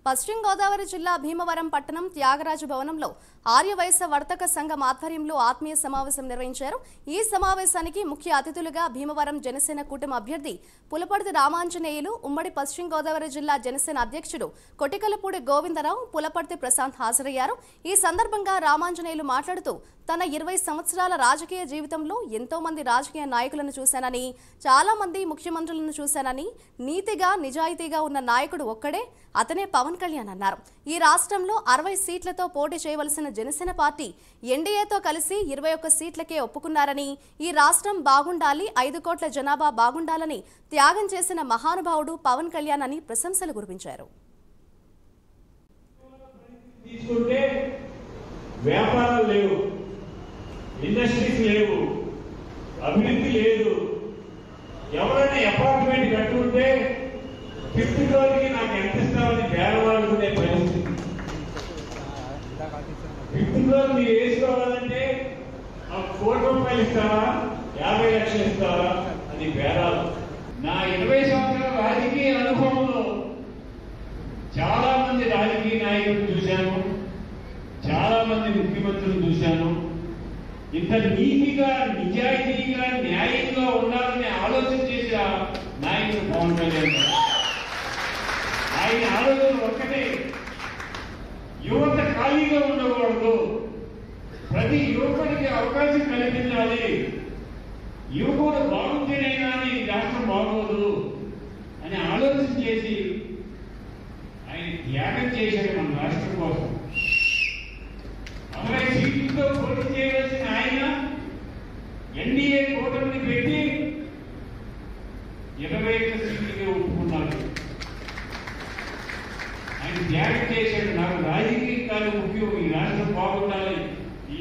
పశ్చిమ గోదావరి జిల్లా భీమవరం పట్టణం త్యాగరాజు భవనంలో ఆర్యవైశ్య వర్తక సంఘం ఆధ్వర్యంలో ఆత్మీయ సమావేశం నిర్వహించారు। ఈ సమావేశానికి ముఖ్య అతిథులుగా భీమవరం జనసేన కూటమి అభ్యర్థి పులపర్తి రామాంజనేయులు, ఉమ్మడి పశ్చిమ గోదావరి జిల్లా జనసేన అధ్యక్షుడు కొటికలపూడి గోవిందరావు, పులపర్తి ప్రశాంత్ హాజరయ్యారు। ఈ సందర్భంగా రామాంజనేయులు మాట్లాడుతూ తన 20 సంవత్సరాల రాజకీయ జీవితంలో ఎంతో మంది రాజకీయ నాయకులను చూశానని, చాలా మంది ముఖ్యమంత్రులను చూశానని, నీతిగా నిజాయితీగా ఉన్న నాయకుడు ఒక్కడే, అతనే పవన్ కళ్యాణ్ అన్నారు। ఈ రాష్ట్రంలో 60 సీట్లతో పోటీ చేయవలసిన జనసేన పార్టీ ఎన్డీఏతో కలిసి 21 సీట్లకే ఒప్పుకున్నారని, ఈ రాష్ట్రం బాగుండాలి, 5 కోట్ల జనాభా బాగుండాలని త్యాగం చేసిన మహానుభావుడు పవన్ కళ్యాణ్ అని ప్రశంసలు కురిపించారు। వ్యాపారాలు లేవు, ఇండస్ట్రీస్ లేవు, అభివృద్ధి లేదు। ఎవరైనా అపార్ట్మెంట్ కట్టుకుంటే 5th ఫ్లోర్కి నాకు ఎంత ఇస్తామని బేరవాడుకునే పరిస్థితి। 5th ఫ్లోర్ మీరు వేసుకోవాలంటే నాకు ₹1 కోటి ఇస్తావా, 50 లక్షలు ఇస్తావా అని బేరాలు। నా 20 సంవత్సరాల రాజకీయ అనుభవంలో చాలా మంది రాజకీయ నాయకులు చూశాను, చాలా మంది ముఖ్యమంత్రులు చూశాను। ఇంత నీతిగా, నిజాయితీగా, న్యాయంగా ఉండాలని ఆలోచన చేసిన నాయకుడు పవన్ కళ్యాణ్। ఆయన ఆలోచన ఒక్కటే, యువత ఖాళీగా ఉండకూడదు, ప్రతి యువకుడికి అవకాశం కల్పించాలి, యువకుడు బాగుంటేనే కానీ రాష్ట్రం బాగోదు అని ఆలోచన చేసి ఆయన త్యాగం చేశాడు మన రాష్ట్రం కోసం। 60 సీట్లతో పోటీ చేయవలసిన ఆయన ఎన్డీఏ కూటమిని పెట్టి 21 సీట్లకే ఒప్పుకున్నారు। ఆయన త్యాగం చేశాడు, నాకు రాజకీయ కాలం ముఖ్యం, ఈ రాష్ట్రం బాగుండాలి, ఈ